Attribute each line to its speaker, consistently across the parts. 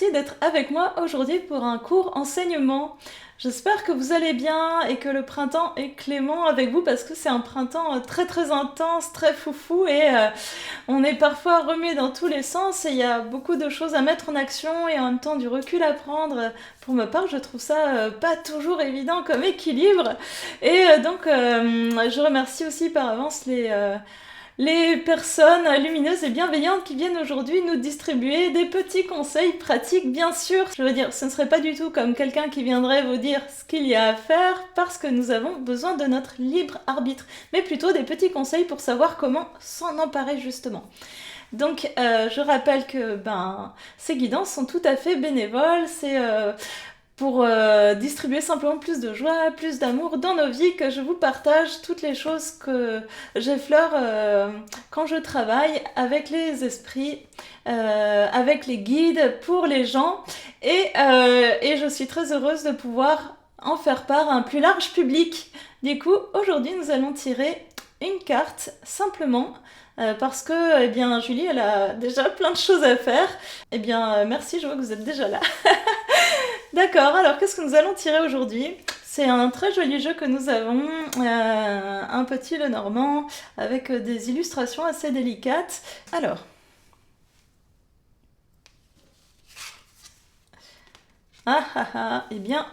Speaker 1: merci d'être avec moi aujourd'hui pour un cours enseignement. J'espère que vous allez bien et que le printemps est clément avec vous parce que c'est un printemps très très intense, très foufou et on est parfois remué dans tous les sens et il y a beaucoup de choses à mettre en action et en même temps du recul à prendre. Pour ma part, je trouve ça pas toujours évident comme équilibre et je remercie aussi par avance les personnes lumineuses et bienveillantes qui viennent aujourd'hui nous distribuer des petits conseils pratiques, bien sûr. Je veux dire, ce ne serait pas du tout comme quelqu'un qui viendrait vous dire ce qu'il y a à faire parce que nous avons besoin de notre libre arbitre, mais plutôt des petits conseils pour savoir comment s'en emparer justement. Donc, je rappelle que ces guidances sont tout à fait bénévoles, c'est pour distribuer simplement plus de joie, plus d'amour dans nos vies, que je vous partage toutes les choses que j'effleure quand je travaille avec les esprits, avec les guides, pour les gens. Et je suis très heureuse de pouvoir en faire part à un plus large public. Du coup, aujourd'hui, nous allons tirer une carte simplement parce que Julie, elle a déjà plein de choses à faire. Merci, je vois que vous êtes déjà là. D'accord, alors qu'est-ce que nous allons tirer aujourd'hui? C'est un très joli jeu que nous avons, un petit Lenormand, avec des illustrations assez délicates. Alors,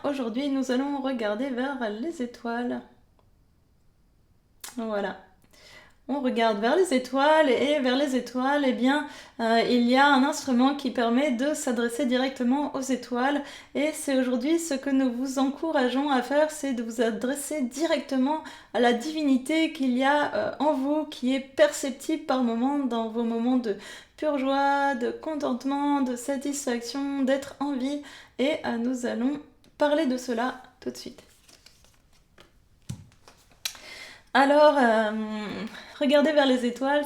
Speaker 1: aujourd'hui nous allons regarder vers les étoiles. Voilà. On regarde vers les étoiles et vers les étoiles, il y a un instrument qui permet de s'adresser directement aux étoiles et c'est aujourd'hui ce que nous vous encourageons à faire, c'est de vous adresser directement à la divinité qu'il y a en vous, qui est perceptible par moments dans vos moments de pure joie, de contentement, de satisfaction, d'être en vie et nous allons parler de cela tout de suite. Alors, regarder vers les étoiles,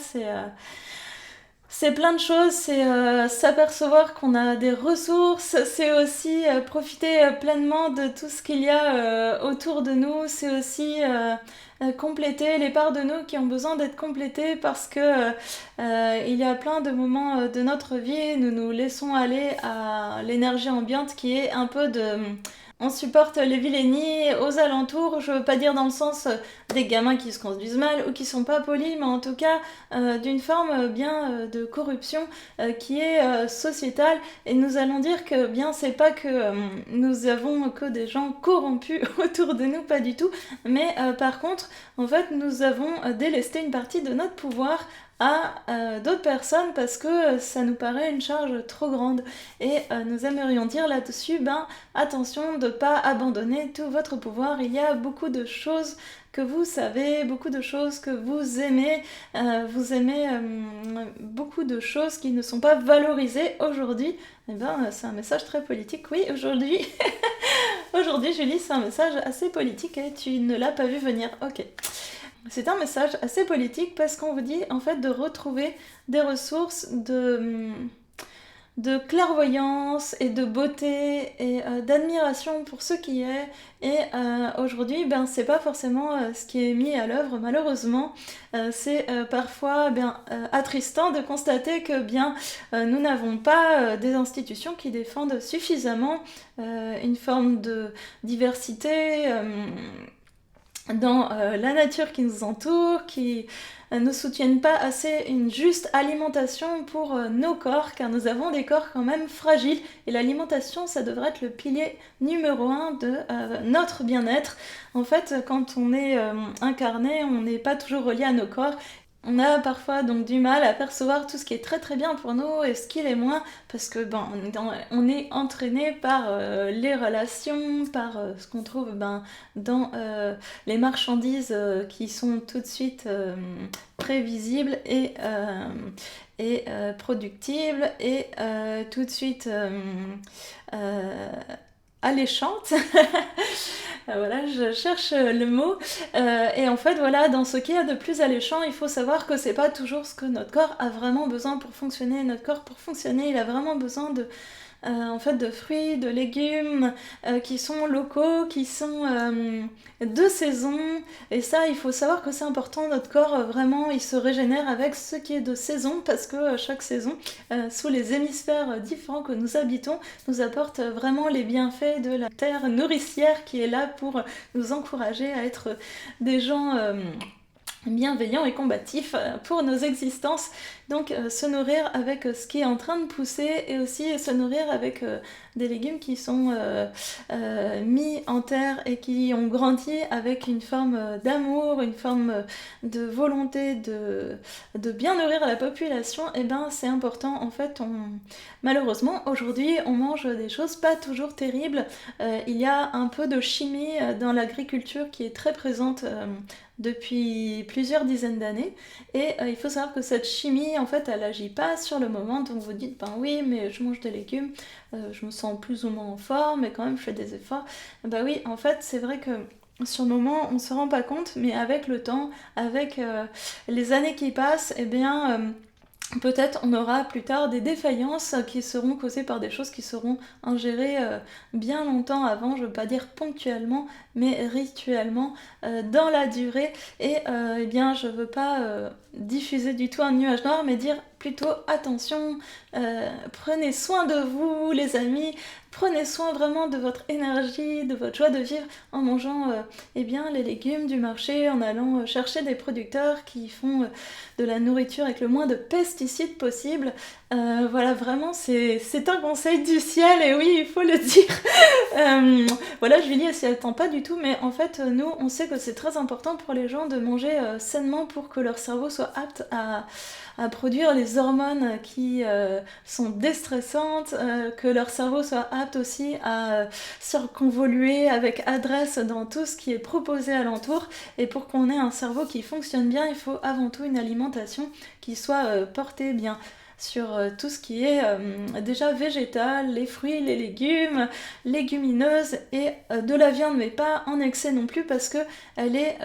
Speaker 1: c'est plein de choses, c'est s'apercevoir qu'on a des ressources, c'est aussi profiter pleinement de tout ce qu'il y a autour de nous, c'est aussi compléter les parts de nous qui ont besoin d'être complétées parce que il y a plein de moments de notre vie, nous nous laissons aller à l'énergie ambiante qui est un peu de... On supporte les vilainies aux alentours, je veux pas dire dans le sens des gamins qui se conduisent mal ou qui sont pas polis, mais en tout cas d'une forme de corruption qui est sociétale. Et nous allons dire que c'est pas que nous avons que des gens corrompus autour de nous, pas du tout, mais par contre, en fait, nous avons délesté une partie de notre pouvoir à d'autres personnes parce que ça nous paraît une charge trop grande et nous aimerions dire là-dessus attention de ne pas abandonner tout votre pouvoir, il y a beaucoup de choses que vous savez, beaucoup de choses que vous aimez beaucoup de choses qui ne sont pas valorisées aujourd'hui. C'est un message très politique, oui, aujourd'hui aujourd'hui Julie, c'est un message assez politique et tu ne l'as pas vu venir, ok. C'est un message assez politique parce qu'on vous dit en fait de retrouver des ressources de clairvoyance et de beauté et d'admiration pour ce qui est. Et aujourd'hui, c'est pas forcément ce qui est mis à l'œuvre, malheureusement. C'est parfois attristant de constater que nous n'avons pas des institutions qui défendent suffisamment une forme de diversité dans la nature qui nous entoure, qui ne soutiennent pas assez une juste alimentation pour nos corps, car nous avons des corps quand même fragiles, et l'alimentation, ça devrait être le pilier numéro 1 de notre bien-être. En fait, quand on est incarné, on n'est pas toujours relié à nos corps, on a parfois donc du mal à percevoir tout ce qui est très très bien pour nous et ce qui l'est moins parce que on est entraîné par les relations, par ce qu'on trouve dans les marchandises qui sont tout de suite prévisibles et productibles et tout de suite alléchantes. Voilà, je cherche le mot. Et en fait, voilà, dans ce qu'il y a de plus alléchant, il faut savoir que c'est pas toujours ce que notre corps a vraiment besoin pour fonctionner. Notre corps, pour fonctionner, il a vraiment besoin en fait de fruits, de légumes qui sont locaux, qui sont de saison. Et ça, il faut savoir que c'est important. Notre corps, vraiment, il se régénère avec ce qui est de saison parce que chaque saison, sous les hémisphères différents que nous habitons, nous apporte vraiment les bienfaits de la terre nourricière qui est là pour nous encourager à être des gens bienveillants et combatifs pour nos existences. Donc se nourrir avec ce qui est en train de pousser et aussi se nourrir avec des légumes qui sont mis en terre et qui ont grandi avec une forme d'amour, une forme de volonté de bien nourrir la population. Et ben c'est important. En fait, malheureusement aujourd'hui on mange des choses pas toujours terribles. Il y a un peu de chimie dans l'agriculture qui est très présente depuis plusieurs dizaines d'années. Et il faut savoir que cette chimie, en fait, elle agit pas sur le moment. Donc vous dites, ben oui, mais je mange des légumes, je me sens plus ou moins en forme, mais quand même je fais des efforts. Ben oui, en fait, c'est vrai que sur le moment, on se rend pas compte, mais avec le temps, avec les années qui passent, eh bien... peut-être on aura plus tard des défaillances qui seront causées par des choses qui seront ingérées bien longtemps avant, je veux pas dire ponctuellement, mais rituellement dans la durée. Et eh bien je veux pas diffuser du tout un nuage noir, mais dire plutôt attention, prenez soin de vous les amis, prenez soin vraiment de votre énergie, de votre joie de vivre en mangeant eh bien, les légumes du marché, en allant chercher des producteurs qui font de la nourriture avec le moins de pesticides possible. Voilà, vraiment, c'est un conseil du ciel, et oui, il faut le dire. Voilà, Julie, elle s'y attend pas du tout, mais en fait, nous, on sait que c'est très important pour les gens de manger sainement pour que leur cerveau soit apte à produire les hormones qui sont déstressantes, que leur cerveau soit apte aussi à circonvoluer avec adresse dans tout ce qui est proposé alentour. Et pour qu'on ait un cerveau qui fonctionne bien, il faut avant tout une alimentation qui soit portée bien sur tout ce qui est déjà végétal, les fruits, les légumes, légumineuses et de la viande, mais pas en excès non plus parce que elle est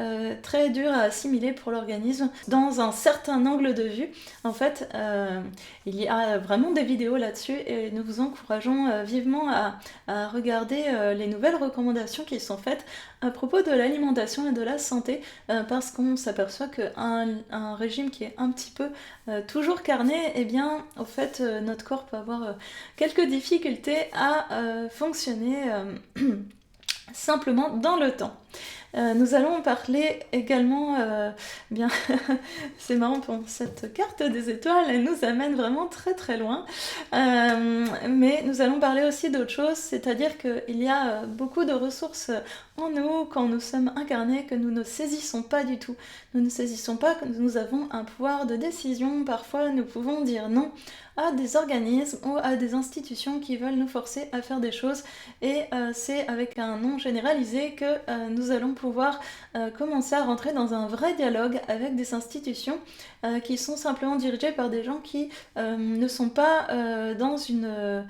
Speaker 1: très dure à assimiler pour l'organisme. Dans un certain angle de vue, en fait, il y a vraiment des vidéos là-dessus et nous vous encourageons vivement à regarder les nouvelles recommandations qui sont faites à propos de l'alimentation et de la santé parce qu'on s'aperçoit qu'un régime qui est un petit peu toujours carné, eh bien, au fait, notre corps peut avoir quelques difficultés à fonctionner simplement dans le temps. Nous allons parler également, bien, c'est marrant pour cette carte des étoiles, elle nous amène vraiment très très loin, mais nous allons parler aussi d'autre chose, c'est-à-dire qu'il y a beaucoup de ressources en nous quand nous sommes incarnés que nous ne saisissons pas du tout. Nous ne saisissons pas que nous avons un pouvoir de décision, parfois nous pouvons dire non à des organismes ou à des institutions qui veulent nous forcer à faire des choses et c'est avec un non généralisé que nous allons pouvoir commencer à rentrer dans un vrai dialogue avec des institutions qui sont simplement dirigées par des gens qui ne sont pas dans une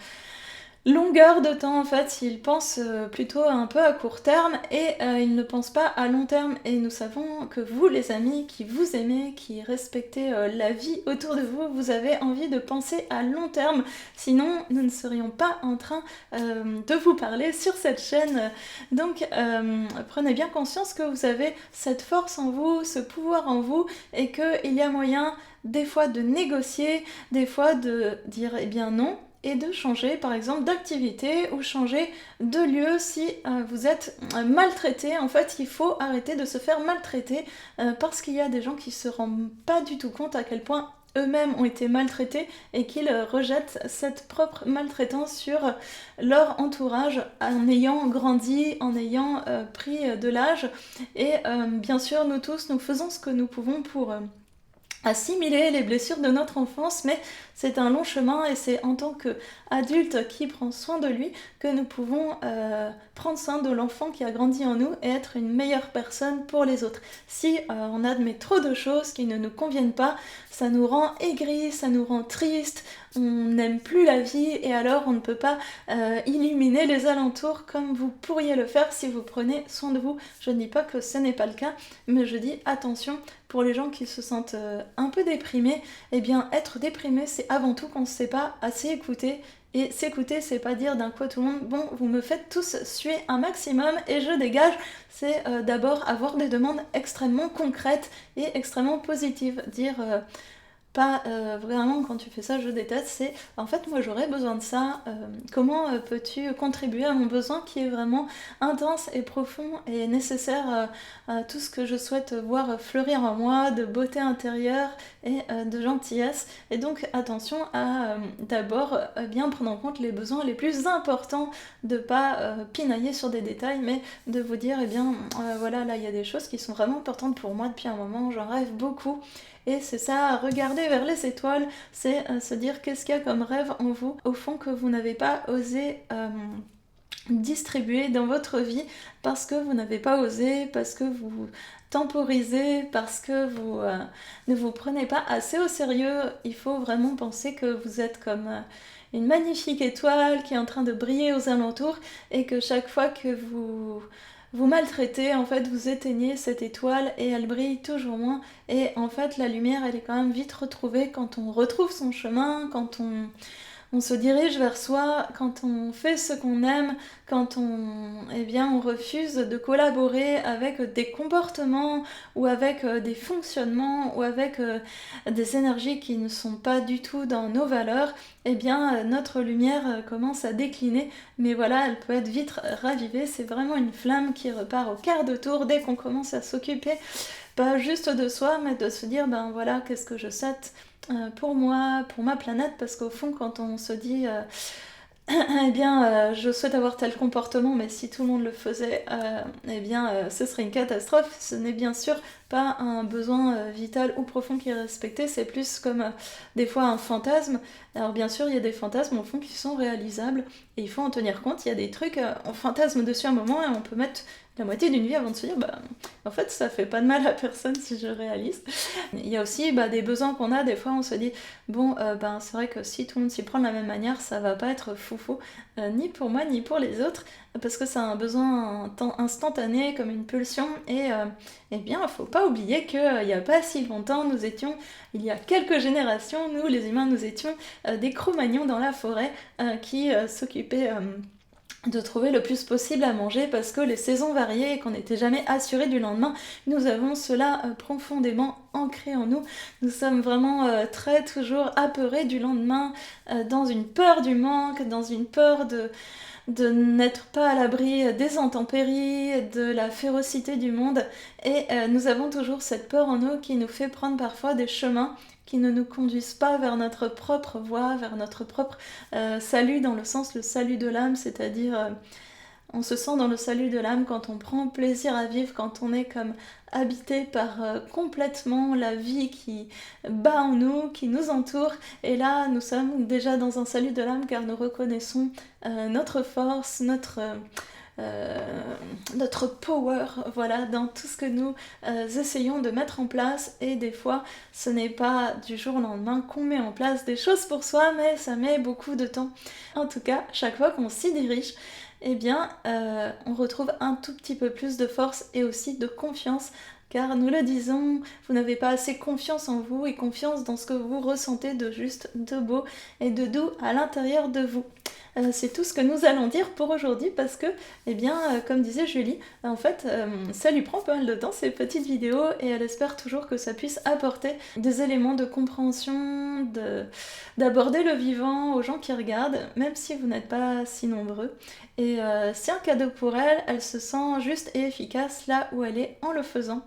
Speaker 1: longueur de temps en fait, ils pensent plutôt un peu à court terme et ils ne pensent pas à long terme. Et nous savons que vous les amis qui vous aimez, qui respectez la vie autour de vous, vous avez envie de penser à long terme, sinon nous ne serions pas en train de vous parler sur cette chaîne. Donc prenez bien conscience que vous avez cette force en vous, ce pouvoir en vous et qu'il y a moyen des fois de négocier, des fois de dire eh bien non, et de changer par exemple d'activité ou changer de lieu si vous êtes maltraité. En fait, il faut arrêter de se faire maltraiter parce qu'il y a des gens qui se rendent pas du tout compte à quel point eux-mêmes ont été maltraités et qu'ils rejettent cette propre maltraitance sur leur entourage en ayant grandi, en ayant pris de l'âge. Et bien sûr, nous tous, nous faisons ce que nous pouvons pour assimiler les blessures de notre enfance, mais c'est un long chemin et c'est en tant qu'adulte qui prend soin de lui que nous pouvons prendre soin de l'enfant qui a grandi en nous et être une meilleure personne pour les autres. Si on admet trop de choses qui ne nous conviennent pas, ça nous rend aigris, ça nous rend tristes, on n'aime plus la vie et alors on ne peut pas illuminer les alentours comme vous pourriez le faire si vous prenez soin de vous. Je ne dis pas que ce n'est pas le cas, mais je dis attention pour les gens qui se sentent un peu déprimés. Eh bien être déprimé c'est avant tout qu'on ne sait pas assez écouter Et s'écouter, c'est pas dire d'un coup à tout le monde, bon, vous me faites tous suer un maximum et je dégage. C'est d'abord avoir des demandes extrêmement concrètes et extrêmement positives. Dire pas vraiment quand tu fais ça je déteste, c'est en fait moi j'aurais besoin de ça, comment peux-tu contribuer à mon besoin qui est vraiment intense et profond et nécessaire à tout ce que je souhaite voir fleurir en moi, de beauté intérieure et de gentillesse. Et donc attention à d'abord bien prendre en compte les besoins les plus importants, de pas pinailler sur des détails, mais de vous dire eh bien voilà, là il y a des choses qui sont vraiment importantes pour moi depuis un moment, j'en rêve beaucoup. Et c'est ça, regarder vers les étoiles, c'est se dire qu'est-ce qu'il y a comme rêve en vous, au fond que vous n'avez pas osé distribuer dans votre vie parce que vous n'avez pas osé, parce que vous temporisez, parce que vous ne vous prenez pas assez au sérieux. Il faut vraiment penser que vous êtes comme une magnifique étoile qui est en train de briller aux alentours et que chaque fois que vous maltraitez, en fait, vous éteignez cette étoile et elle brille toujours moins. Et en fait, la lumière, elle est quand même vite retrouvée quand on retrouve son chemin, quand on se dirige vers soi, quand on fait ce qu'on aime, quand on refuse de collaborer avec des comportements ou avec des fonctionnements ou avec des énergies qui ne sont pas du tout dans nos valeurs, eh bien notre lumière commence à décliner, mais voilà, elle peut être vite ravivée. C'est vraiment une flamme qui repart au quart de tour dès qu'on commence à s'occuper pas juste de soi, mais de se dire ben voilà, qu'est-ce que je souhaite pour moi, pour ma planète, parce qu'au fond quand on se dit eh bien je souhaite avoir tel comportement, mais si tout le monde le faisait, ce serait une catastrophe. Ce n'est bien sûr pas un besoin vital ou profond qui est respecté, c'est plus comme des fois un fantasme. Alors bien sûr il y a des fantasmes au fond qui sont réalisables et il faut en tenir compte. Il y a des trucs, on fantasme dessus un moment et on peut mettre la moitié d'une vie avant de se dire bah en fait ça fait pas de mal à personne si je réalise. Il y a aussi des besoins qu'on a, des fois on se dit bon c'est vrai que si tout le monde s'y prend de la même manière ça va pas être foufou, ni pour moi ni pour les autres, parce que c'est un besoin instantané comme une pulsion et eh bien faut pas oublier qu'il y a pas si longtemps nous étions, il y a quelques générations, nous les humains nous étions des Cro-Magnons dans la forêt qui s'occupaient de trouver le plus possible à manger parce que les saisons variaient et qu'on n'était jamais assuré du lendemain. Nous avons cela profondément ancré en nous. Nous sommes vraiment très toujours apeurés du lendemain, dans une peur du manque, dans une peur de n'être pas à l'abri des intempéries, de la férocité du monde. Et nous avons toujours cette peur en nous qui nous fait prendre parfois des chemins qui ne nous conduisent pas vers notre propre voie, vers notre propre salut, dans le sens le salut de l'âme, c'est-à-dire on se sent dans le salut de l'âme quand on prend plaisir à vivre, quand on est comme habité par complètement la vie qui bat en nous, qui nous entoure. Et là, nous sommes déjà dans un salut de l'âme car nous reconnaissons notre force, notre power, voilà, dans tout ce que nous essayons de mettre en place. Et des fois ce n'est pas du jour au lendemain qu'on met en place des choses pour soi, mais ça met beaucoup de temps. En tout cas, chaque fois qu'on s'y dirige, eh bien on retrouve un tout petit peu plus de force et aussi de confiance, car nous le disons, vous n'avez pas assez confiance en vous et confiance dans ce que vous ressentez de juste, de beau et de doux à l'intérieur de vous. C'est tout ce que nous allons dire pour aujourd'hui parce que, comme disait Julie, en fait, ça lui prend pas mal de temps ces petites vidéos et elle espère toujours que ça puisse apporter des éléments de compréhension, d'aborder le vivant aux gens qui regardent, même si vous n'êtes pas si nombreux. Et c'est un cadeau pour elle, elle se sent juste et efficace là où elle est en le faisant.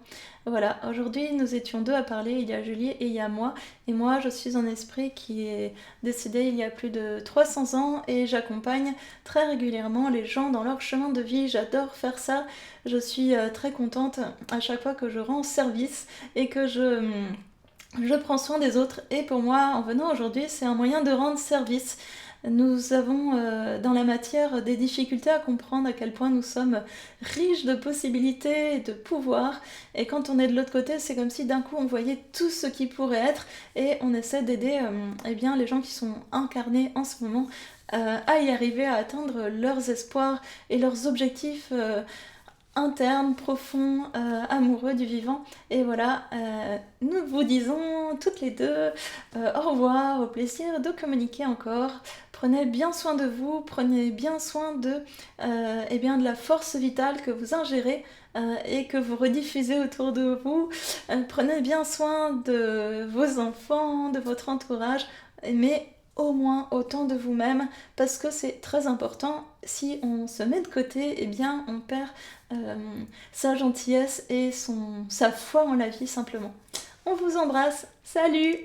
Speaker 1: Voilà, aujourd'hui nous étions deux à parler, il y a Julie et il y a moi. Et moi je suis un esprit qui est décédé il y a plus de 300 ans et j'accompagne très régulièrement les gens dans leur chemin de vie. J'adore faire ça, je suis très contente à chaque fois que je rends service et que je prends soin des autres. Et pour moi, en venant aujourd'hui, c'est un moyen de rendre service. Nous avons dans la matière des difficultés à comprendre à quel point nous sommes riches de possibilités et de pouvoir. Et quand on est de l'autre côté, c'est comme si d'un coup on voyait tout ce qui pourrait être et on essaie d'aider les gens qui sont incarnés en ce moment à y arriver, à atteindre leurs espoirs et leurs objectifs interne, profond, amoureux du vivant. Et voilà, nous vous disons toutes les deux au revoir, au plaisir de communiquer encore. Prenez bien soin de vous, prenez bien soin eh bien, de la force vitale que vous ingérez et que vous rediffusez autour de vous. Prenez bien soin de vos enfants, de votre entourage, mais au moins autant de vous-même, parce que c'est très important. Si on se met de côté, eh bien on perd euh, sa gentillesse et sa foi en la vie simplement. On vous embrasse, salut!